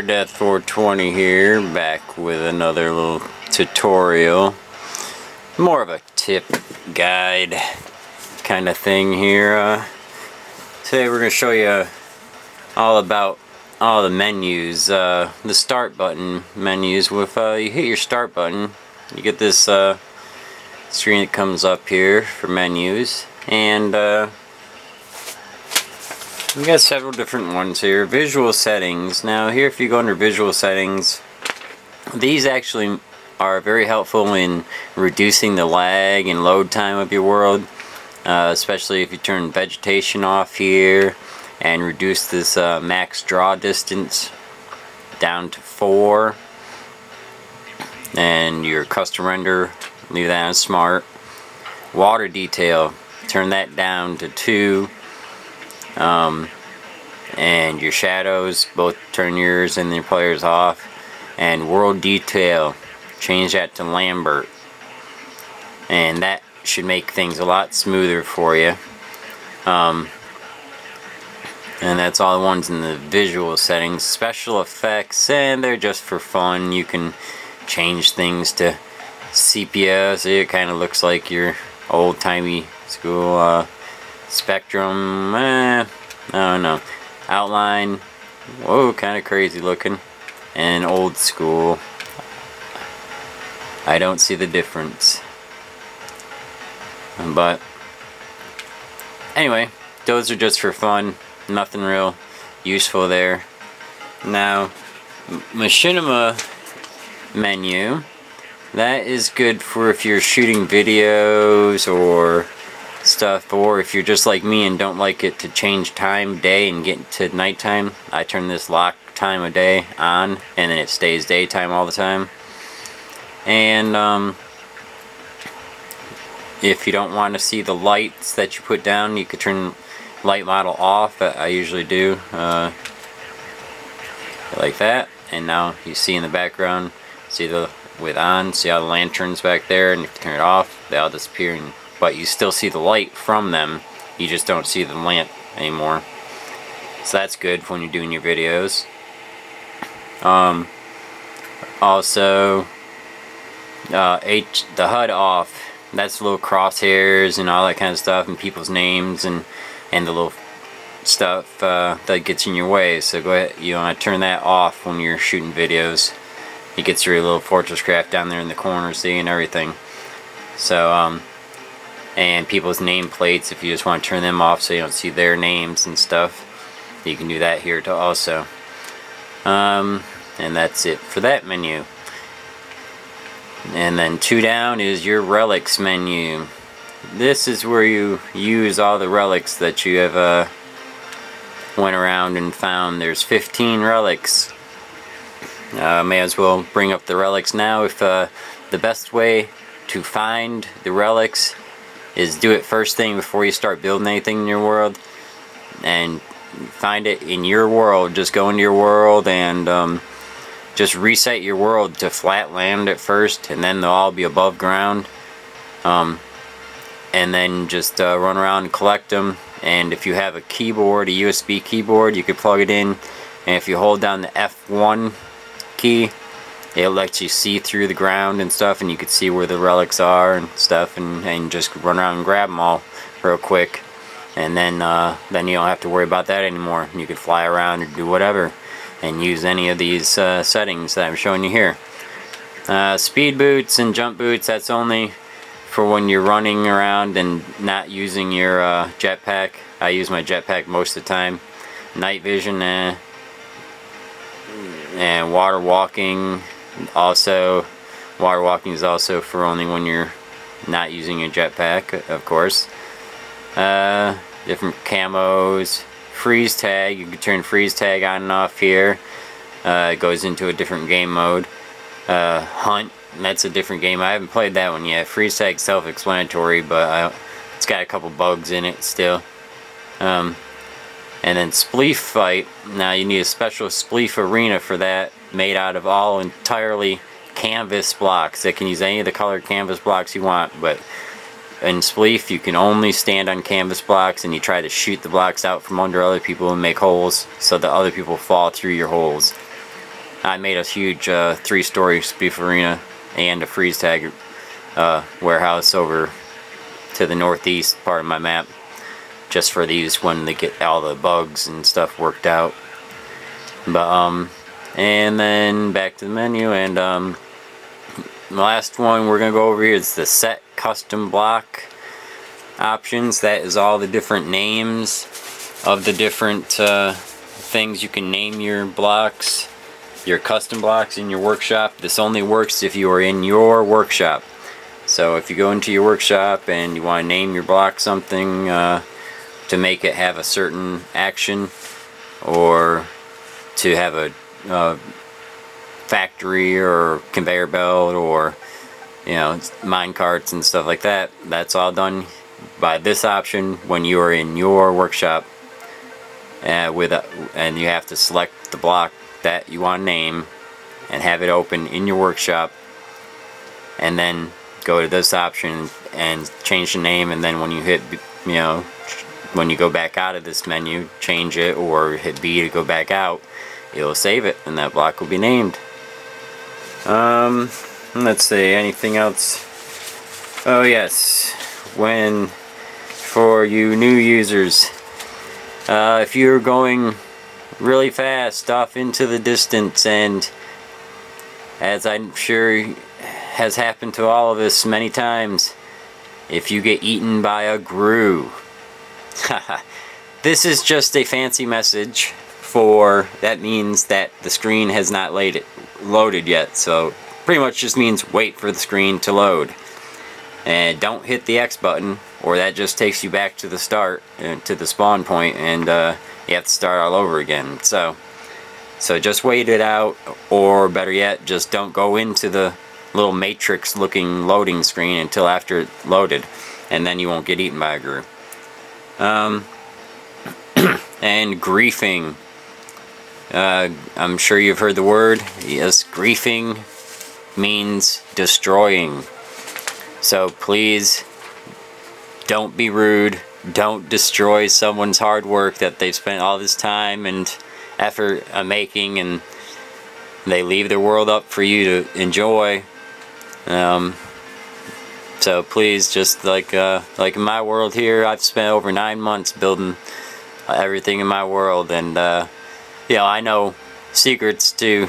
Death 420 here, back with another little tutorial. More of a tip guide kind of thing here. Today we're going to show you all about all the menus, the start button menus. With you hit your start button, you get this screen that comes up here for menus, and we got several different ones here. Visual settings. Now here, if you go under visual settings, these actually are very helpful in reducing the lag and load time of your world, especially if you turn vegetation off here and reduce this max draw distance down to 4, and your custom render, leave that on smart. Water detail, turn that down to 2. And your shadows, both turn yours and your players off. And world detail, change that to Lambert, and that should make things a lot smoother for you. And that's all the ones in the visual settings. Special effects, and they're just for fun. You can change things to sepia, so it kind of looks like your old-timey school. Spectrum, I don't know. Outline, whoa, kind of crazy looking. And old school, I don't see the difference. But anyway, those are just for fun, nothing real useful there. Now, machinima menu, that is good for if you're shooting videos or stuff, or if you're just like me and don't like it to change time, day, and get to nighttime. I turn this lock time of day on, and then it stays daytime all the time. And if you don't want to see the lights that you put down, you could turn light model off. I usually do like that, and now you see in the background, see the with on, see all the lanterns back there, and if you turn it off, they all disappear, but you still see the light from them, you just don't see the lamp anymore. So that's good for when you're doing your videos. Also, the HUD off, that's the little crosshairs and all that kind of stuff, and people's names and the little stuff that gets in your way. So go ahead, you want to turn that off when you're shooting videos. It gets your little FortressCraft down there in the corner, see, and everything. So and people's nameplates, if you just want to turn them off so you don't see their names and stuff, you can do that here too also. And that's it for that menu. And then 2 down is your relics menu. This is where you use all the relics that you have went around and found. There's 15 relics. May as well bring up the relics now. If the best way to find the relics is do it first thing before you start building anything in your world, and find it in your world. Just go into your world and just reset your world to flat land at first, and then they'll all be above ground. And then just run around and collect them. And if you have a keyboard, a USB keyboard, you could plug it in, and if you hold down the F1 key, it lets you see through the ground and stuff, and you can see where the relics are and stuff, and just run around and grab them all real quick. And then you don't have to worry about that anymore. You can fly around or do whatever and use any of these settings that I'm showing you here. Speed boots and jump boots, that's only for when you're running around and not using your jetpack. I use my jetpack most of the time. Night vision and water walking. Also, water walking is also for only when you're not using your jetpack, of course. Different camos. Freeze tag, you can turn freeze tag on and off here. It goes into a different game mode. Hunt, that's a different game. I haven't played that one yet. Freeze tag self-explanatory, but it's got a couple bugs in it still. And then spleef fight. Now you need a special spleef arena for that, made out of all entirely canvas blocks. That can use any of the colored canvas blocks you want, but in spleef you can only stand on canvas blocks, and you try to shoot the blocks out from under other people and make holes so that other people fall through your holes. I made a huge 3-story beefarina and a freeze tag warehouse over to the northeast part of my map, just for these when they get all the bugs and stuff worked out. But and then back to the menu, and the last one we're gonna go over here is the set custom block options. That is all the different names of the different things you can name your blocks, your custom blocks in your workshop. This only works if you are in your workshop. So if you go into your workshop and you want to name your block something to make it have a certain action, or to have a factory or conveyor belt, or mine carts and stuff like that, that's all done by this option when you are in your workshop. And you have to select the block that you want to name and have it open in your workshop, and then go to this option and change the name, and then when you hit, when you go back out of this menu, change it, or hit B to go back out, it'll save it and that block will be named. Let's see, anything else? Oh yes, for you new users, if you're going really fast off into the distance, and as I'm sure has happened to all of us many times, if you get eaten by a Grue, this is just a fancy message for, that means that the screen has not loaded yet. So pretty much just means wait for the screen to load, and don't hit the X button, or that just takes you back to the start, to the spawn point, and you have to start all over again. So just wait it out, or better yet, just don't go into the little matrix looking loading screen until after it loaded, and then you won't get eaten by a Grue. And griefing, I'm sure you've heard the word. Yes, griefing means destroying. So please don't be rude, don't destroy someone's hard work that they've spent all this time and effort making, and they leave their world up for you to enjoy. So please, just like in my world here, I've spent over 9 months building everything in my world, and I know secrets to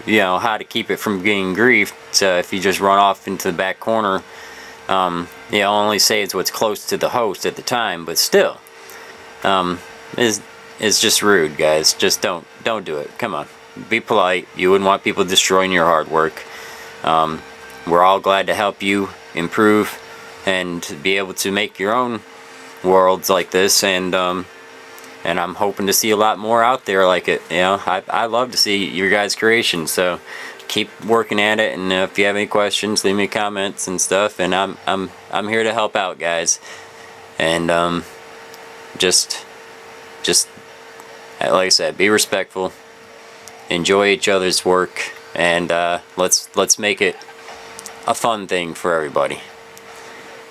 how to keep it from getting griefed. So if you just run off into the back corner, only say it's what's close to the host at the time, but still, it's just rude, guys. Just don't do it. Come on, be polite. You wouldn't want people destroying your hard work. We're all glad to help you improve and be able to make your own worlds like this, and I'm hoping to see a lot more out there like it. I love to see your guys' creations, so keep working at it, and if you have any questions, leave me comments and stuff, and I'm here to help out, guys. And just like I said, be respectful, enjoy each other's work, and let's make it a fun thing for everybody.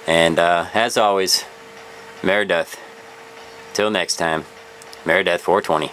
And as always, Meredith. Till next time, Meredith 420.